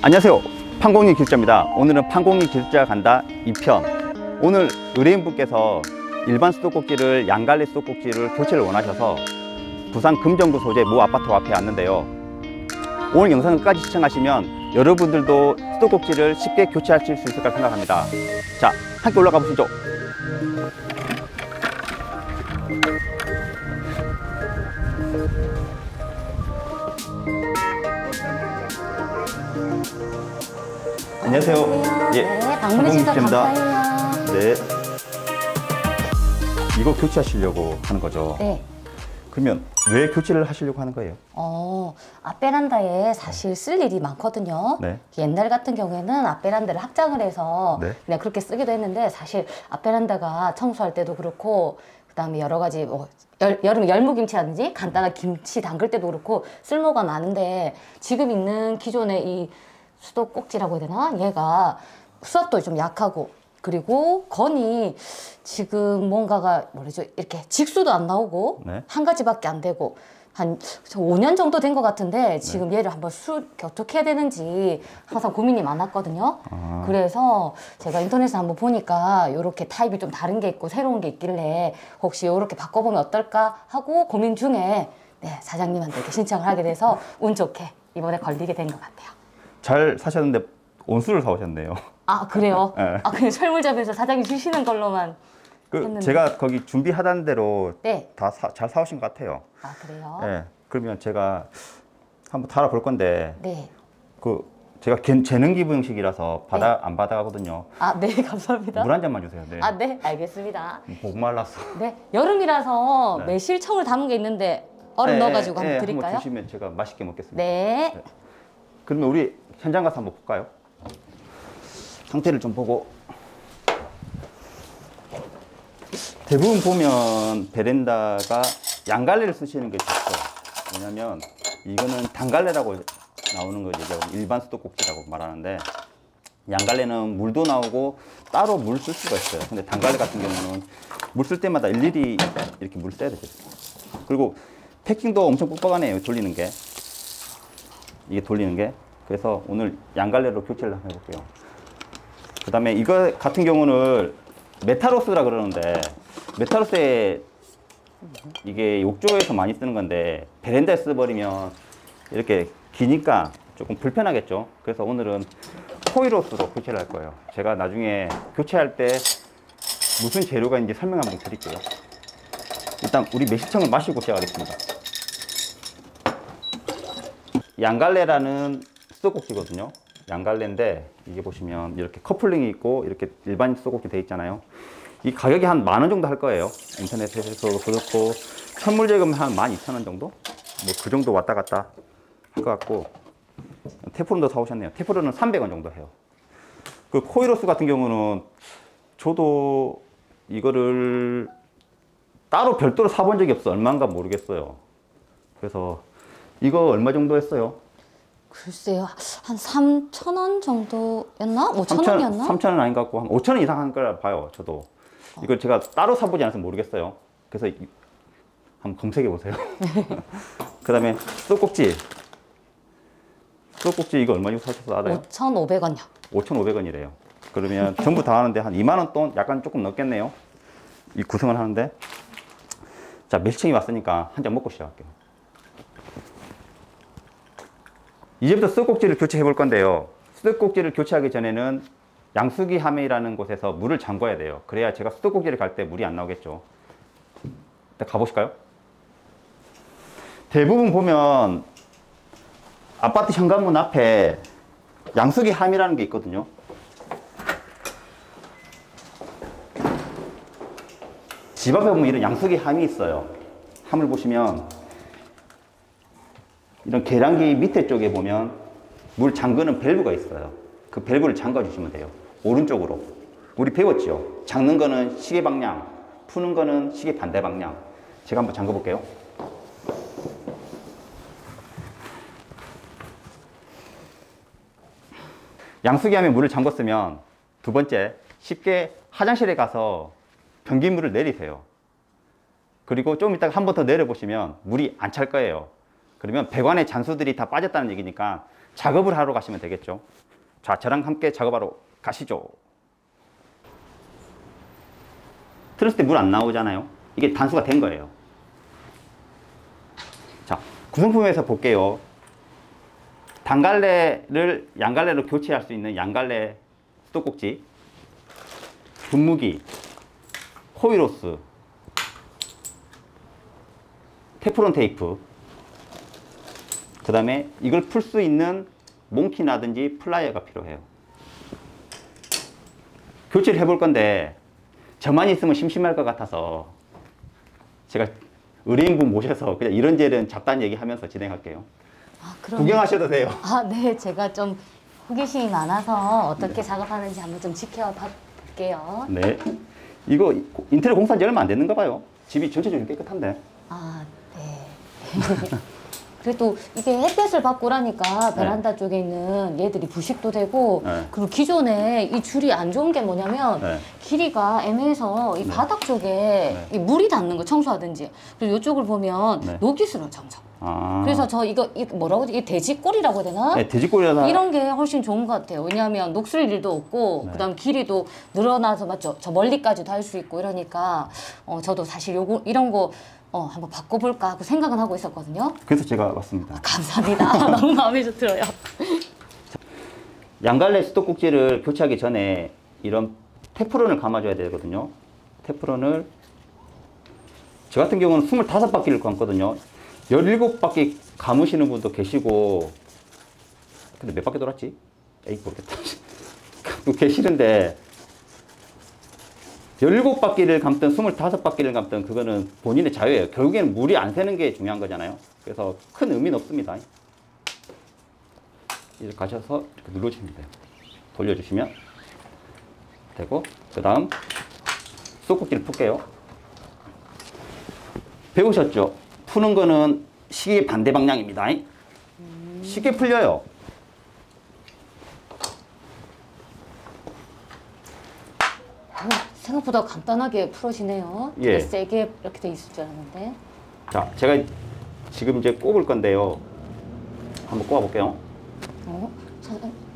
안녕하세요, 판공리 기술자입니다. 오늘은 판공리 기술자가 간다 2편. 오늘 의뢰인분께서 일반 수도꼭지를 양갈래 수도꼭지를 교체를 원하셔서 부산 금정구 소재 모 아파트 앞에 왔는데요. 오늘 영상을 끝까지 시청하시면 여러분들도 수도꼭지를 쉽게 교체하실 수 있을 까 생각합니다. 자, 함께 올라가 보시죠. 안녕하세요. 예, 네, 방문해 주셔서 감사해요. 네. 이거 교체하시려고 하는 거죠? 네. 그러면 왜 교체를 하시려고 하는 거예요? 앞베란다에 사실 쓸 일이 많거든요. 네. 옛날 같은 경우에는 앞베란다를 확장을 해서 네. 그냥 그렇게 쓰기도 했는데, 사실 앞베란다가 청소할 때도 그렇고, 그 다음에 여러 가지 여름에 열무김치라든지 간단한 김치 담글 때도 그렇고 쓸모가 많은데, 지금 있는 기존의 이 수도꼭지라고 해야 되나? 얘가 수압도 좀 약하고, 그리고 건이 지금 뭔가가 뭐라죠? 이렇게 직수도 안 나오고, 네. 한 가지밖에 안 되고, 한 5년 정도 된 것 같은데 지금 네. 얘를 한번 어떻게 해야 되는지 항상 고민이 많았거든요. 그래서 제가 인터넷에 한번 보니까 이렇게 타입이 좀 다른 게 있고 새로운 게 있길래 혹시 이렇게 바꿔보면 어떨까 하고 고민 중에, 네, 사장님한테 이렇게 신청을 하게 돼서 운 좋게 이번에 걸리게 된 것 같아요. 잘 사셨는데 온수를 사오셨네요. 아, 그래요? 네. 아, 그냥 철물점에서 사장님 주시는 걸로만 했는데. 제가 거기 준비하던 대로 네. 다 잘 사오신 것 같아요. 아, 그래요? 네. 그러면 제가 한번 달아볼 건데, 네. 제가 재능 기부 형식이라서 안 받아가거든요. 아, 네, 감사합니다. 물 한 잔만 주세요. 네. 아, 네, 알겠습니다. 목말랐어. 네, 여름이라서 네. 매실청을 담은 게 있는데 얼음 넣어가지고 한번 드릴까요? 한번 주시면 제가 맛있게 먹겠습니다. 네. 네. 그러면 우리 현장 가서 한번 볼까요? 상태를 좀 보고. 대부분 보면 베란다가 양갈래를 쓰시는 게 좋죠. 왜냐면 이거는 단갈래라고 나오는 거 얘기하고 일반 수도꼭지라고 말하는데, 양갈래는 물도 나오고 따로 물 쓸 수가 있어요. 근데 단갈래 같은 경우는 물 쓸 때마다 일일이 이렇게 물 써야 되죠. 그리고 패킹도 엄청 뻑뻑하네요. 돌리는 게. 이게 돌리는 게. 그래서 오늘 양갈래로 교체를 한번 해볼게요. 그 다음에 이거 같은 경우는 메타로스라 그러는데, 메타로스에 이게 욕조에서 많이 쓰는 건데 베란다에 써버리면 이렇게 기니까 조금 불편하겠죠. 그래서 오늘은 코일로스로 교체를 할 거예요. 제가 나중에 교체할 때 무슨 재료가 있는지 설명 한번 드릴게요. 일단 우리 매실청을 마시고 시작하겠습니다. 양갈래라는 수도꼭지거든요. 양갈래인데 이게 보시면 이렇게 커플링이 있고 이렇게 일반 수도꼭지 돼 있잖아요. 이 가격이 한 10,000원 정도 할 거예요. 인터넷에서 그렇고 선물제금 한 12,000원 정도? 뭐 그 정도 왔다 갔다 할 것 같고, 테프론도 사오셨네요. 테프론은 300원 정도 해요. 그 코일로스 같은 경우는 저도 이거를 따로 별도로 사본 적이 없어. 얼마인가 모르겠어요. 그래서 이거 얼마 정도 했어요? 글쎄요, 한 3,000원 정도였나? 5,000원이었나? 3,000원 아닌 것 같고 한 5,000원 이상 한 걸 봐요. 저도 이걸 제가 따로 사보지 않아서 모르겠어요. 그래서 한번 검색해 보세요. 그 다음에 수도꼭지 이거 얼마 주고 사셔서 알아요? 5,500원이요. 5,500원이래요. 그러면 전부 다 하는데 한 20,000원 돈 약간 조금 넘겠네요. 이 구성을 하는데. 자, 매실청이 왔으니까 한 잔 먹고 시작할게요. 이제부터 수도꼭지를 교체해 볼 건데요. 수도꼭지를 교체하기 전에는 양수기 함이라는 곳에서 물을 잠궈야 돼요. 그래야 제가 수도꼭지를 갈 때 물이 안 나오겠죠. 일단 가보실까요? 대부분 보면 아파트 현관문 앞에 양수기 함이라는 게 있거든요. 집 앞에 보면 이런 양수기 함이 있어요. 함을 보시면 이런 계량기 밑에 쪽에 보면 물 잠그는 밸브가 있어요. 그 밸브를 잠가 주시면 돼요. 오른쪽으로. 우리 배웠죠? 잠는 거는 시계 방향, 푸는 거는 시계 반대 방향. 제가 한번 잠가 볼게요. 양수기 함에 물을 잠궜으면 두 번째, 쉽게 화장실에 가서 변기물을 내리세요. 그리고 좀 이따가 한 번 더 내려보시면 물이 안 찰 거예요. 그러면 배관의 잔수들이 다 빠졌다는 얘기니까 작업을 하러 가시면 되겠죠. 자, 저랑 함께 작업하러 가시죠. 틀었을 때 물 안 나오잖아요. 이게 단수가 된 거예요. 자, 구성품에서 볼게요. 단갈래를 양갈래로 교체할 수 있는 양갈래 수도꼭지, 분무기, 호이로스, 테프론 테이프, 그 다음에 이걸 풀 수 있는 몽키라든지 플라이어가 필요해요. 교체를 해볼 건데 저만 있으면 심심할 것 같아서 제가 의뢰인분 모셔서 그냥 이런저런 잡다한 얘기하면서 진행할게요. 아, 그럼 구경하셔도 돼요. 아, 네. 제가 좀 호기심이 많아서 어떻게 작업하는지 한번 좀 지켜봐 볼게요. 네. 이거 인테리어 공사한 지 얼마 안 됐는가 봐요. 집이 전체적으로 깨끗한데. 아, 네. 그래도 이게 햇볕을 받고 라니까 베란다 쪽에 있는 얘들이 부식도 되고 네. 그리고 기존에 이 줄이 안 좋은 게 뭐냐면 네. 길이가 애매해서 이 바닥 쪽에 이 물이 닿는 거 청소하든지 그리고 이쪽을 보면 네. 녹이 슬어요 점점. 아. 그래서 저 이거 뭐라고 하지? 이 돼지꼬리라고 해야 되나? 네, 돼지꼬리라서 이런 게 훨씬 좋은 것 같아요. 왜냐하면 녹슬 일도 없고 네. 그다음 길이도 늘어나서 맞죠? 저 멀리까지도 할 수 있고 이러니까 저도 사실 요거 이런 거 한번 바꿔볼까 하고 생각은 하고 있었거든요. 그래서 제가 왔습니다. 감사합니다. 너무 마음에 들어요. 양갈래 수도꼭지를 교체하기 전에 이런 테프론을 감아줘야 되거든요. 테프론을 저 같은 경우는 25바퀴를 감거든요. 17바퀴 감으시는 분도 계시고, 근데 몇 바퀴 돌았지? 에이, 모르겠다. 또 계시는데 17바퀴를 감든 25바퀴를 감든 그거는 본인의 자유예요. 결국에는 물이 안 새는 게 중요한 거잖아요. 그래서 큰 의미는 없습니다. 이제 가셔서 이렇게 눌러주시면 돼요. 돌려주시면 되고, 그 다음 수도꼭지를 풀게요. 배우셨죠? 푸는 거는 시계 반대 방향입니다. 쉽게 풀려요. 생각보다 간단하게 풀어지네요. 되게 예. 세게 이렇게 돼 있을 줄 알았는데. 자, 제가 지금 이제 꼽을 건데요. 한번 꼽아볼게요.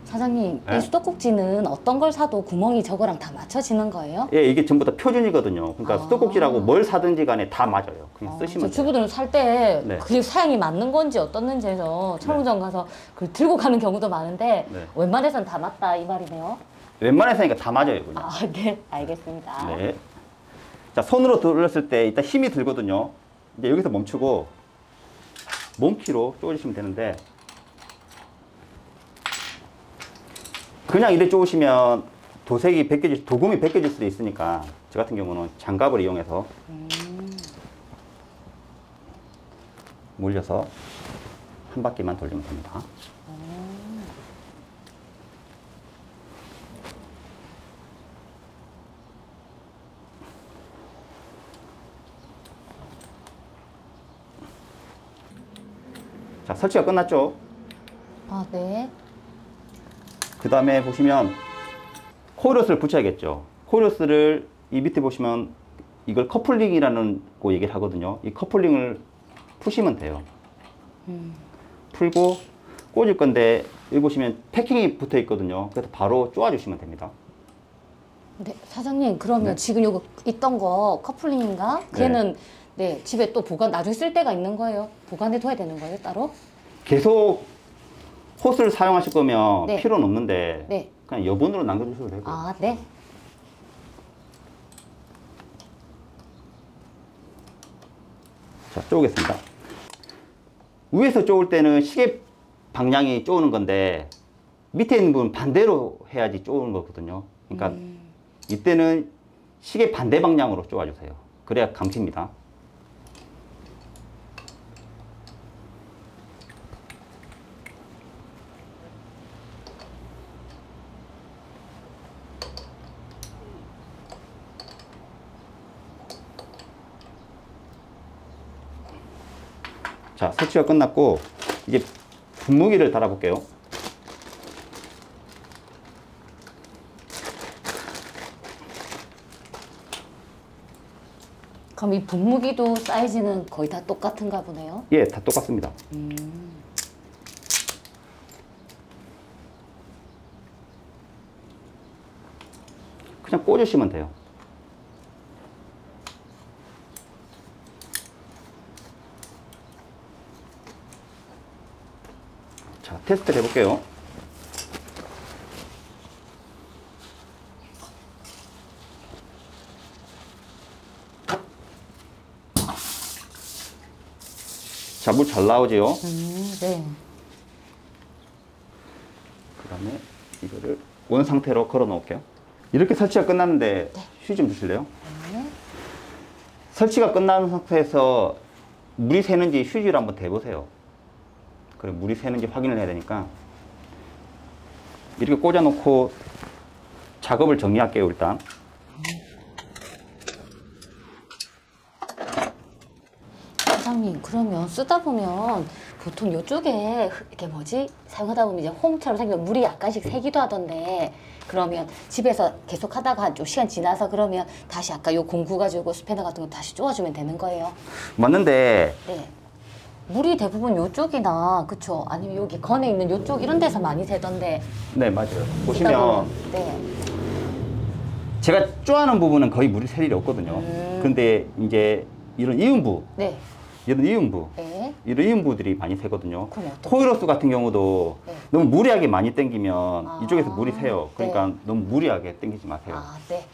사장님, 네? 이 수도꼭지는 어떤 걸 사도 구멍이 저거랑 다 맞춰지는 거예요? 예, 이게 전부 다 표준이거든요. 그러니까 아. 수도꼭지라고 뭘 사든지 간에 다 맞아요. 그냥 쓰시면 저 돼요. 주부들은 살 때 네. 그게 사양이 맞는 건지 어떻는지 해서 철물점 가서 그걸 들고 가는 경우도 많은데 네. 웬만해선 다 맞다 이 말이네요. 웬만해서니까 다 맞아요, 그냥. 아, 네, 알겠습니다. 네. 자, 손으로 돌렸을 때 일단 힘이 들거든요. 이제 여기서 멈추고 몸키로 쪼으시면 되는데, 그냥 이래 쪼으시면 도금이 벗겨질 수도 있으니까 저 같은 경우는 장갑을 이용해서 물려서 한 바퀴만 돌리면 됩니다. 자, 설치가 끝났죠? 아, 네. 그 다음에 보시면 코일러스를 붙여야겠죠. 코일러스를 이 밑에 보시면 이걸 커플링이라는 거 얘기를 하거든요. 이 커플링을 푸시면 돼요. 풀고 꽂을 건데 여기 보시면 패킹이 붙어 있거든요. 그래서 바로 쪼아주시면 됩니다. 네, 사장님, 그러면 네. 지금 요거 있던 거 커플링인가? 걔는 네, 집에 또 나중에 쓸 때가 있는 거예요? 보관해 둬야 되는 거예요, 따로? 계속 호스를 사용하실 거면 네. 필요는 없는데 네. 그냥 여분으로 남겨주셔도 되고. 아, 네. 자, 쪼겠습니다. 위에서 쪼을 때는 시계 방향이 쪼는 건데 밑에 있는 부분 반대로 해야지 쪼는 거거든요. 그러니까 이때는 시계 반대 방향으로 쪼아주세요. 그래야 감깁니다. 자, 설치가 끝났고 이제 분무기를 달아볼게요. 그럼 이 분무기도 사이즈는 거의 다 똑같은가 보네요. 예, 다 똑같습니다. 그냥 꽂으시면 돼요. 자, 테스트를 해볼게요. 자, 물 잘 나오지요? 네. 그 다음에 이거를 원 상태로 걸어 놓을게요. 이렇게 설치가 끝났는데 휴지 좀 주실래요? 네. 설치가 끝난 상태에서 물이 새는지 휴지를 한번 대보세요. 그래, 물이 새는지 확인을 해야 되니까 이렇게 꽂아 놓고 작업을 정리할게요. 일단 사장님, 그러면 쓰다 보면 보통 이쪽에 이렇게 뭐지? 사용하다 보면 이제 홈처럼 생기면 물이 약간씩 새기도 하던데, 그러면 집에서 계속 하다가 좀 시간 지나서 그러면 다시 아까 요 공구 가지고 스패너 같은 거 다시 쪼아주면 되는 거예요? 맞는데 네. 물이 대부분 요쪽이나, 그쵸? 아니면 여기 건에 있는 요쪽 이런 데서 많이 새던데. 네, 맞아요. 쓰다 보시면 보면, 네. 제가 쪼아는 부분은 거의 물이 셀 일이 없거든요. 근데 이제 이런 이음부, 네. 이런 이음부, 네. 이런 이음부들이 많이 새거든요. 그럼 어떡해요? 코일호스 같은 경우도 네. 너무 무리하게 많이 당기면 아, 이쪽에서 물이 새요. 그러니까 네. 너무 무리하게 당기지 마세요. 아, 네.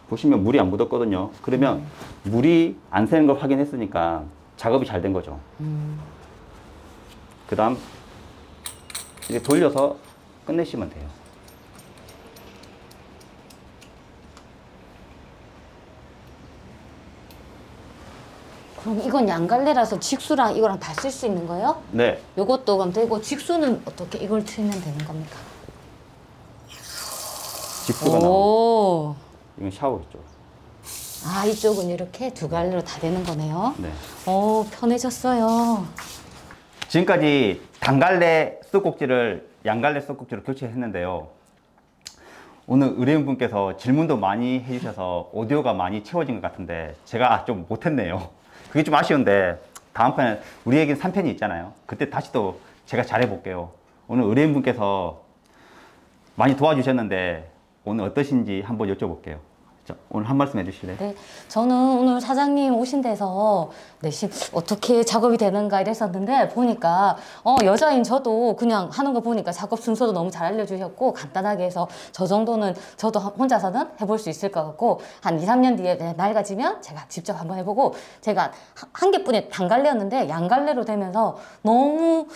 보시면 물이 안 묻었거든요. 그러면 물이 안 새는 걸 확인했으니까 작업이 잘 된 거죠. 그 다음 이렇게 돌려서 끝내시면 돼요. 그럼 이건 양갈래라서 직수랑 이거랑 다 쓸 수 있는 거예요? 네. 요것도 그럼 되고, 직수는 어떻게 이걸 틀면 되는 겁니까? 직수가 나오고 오. 이건 샤워겠죠. 아, 이쪽은 이렇게 두 갈래로 다 되는 거네요. 네. 오, 편해졌어요. 지금까지 단갈래 수도꼭지를 양갈래 수도꼭지로 교체했는데요. 오늘 의뢰인분께서 질문도 많이 해주셔서 오디오가 많이 채워진 것 같은데 제가 좀 못했네요. 그게 좀 아쉬운데 다음판에 우리에겐 3편이 있잖아요. 그때 다시 또 제가 잘해볼게요. 오늘 의뢰인분께서 많이 도와주셨는데 오늘 어떠신지 한번 여쭤볼게요. 자, 오늘 한 말씀 해주실래요? 네, 저는 오늘 사장님 오신 데서 내심 어떻게 작업이 되는가 이랬었는데 보니까 여자인 저도 그냥 하는 거 보니까 작업 순서도 너무 잘 알려주셨고 간단하게 해서 저 정도는 저도 혼자서는 해볼 수 있을 것 같고 한 2, 3년 뒤에 낡아지면 제가 직접 한번 해보고 제가 한 개뿐이 단갈래였는데 양갈래로 되면서 너무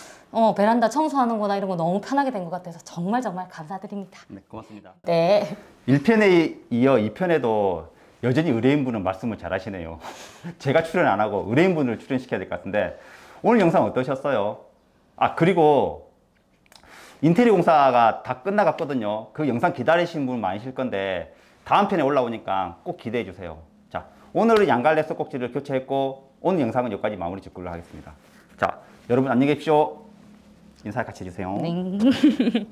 베란다 청소하는 거나 이런 거 너무 편하게 된 것 같아서 정말 감사드립니다. 네, 고맙습니다. 네. 1편에 이어 2편에도 여전히 의뢰인분은 말씀을 잘 하시네요. 제가 출연 안 하고 의뢰인분을 출연시켜야 될 것 같은데 오늘 영상 어떠셨어요? 아, 그리고 인테리어 공사가 다 끝나갔거든요. 그 영상 기다리시는 분 많으실 건데 다음 편에 올라오니까 꼭 기대해 주세요. 자, 오늘은 양갈래 수도꼭지를 교체했고 오늘 영상은 여기까지 마무리 짓도록 하겠습니다. 자, 여러분 안녕히 계십시오. 인사 같이 해주세요. 네.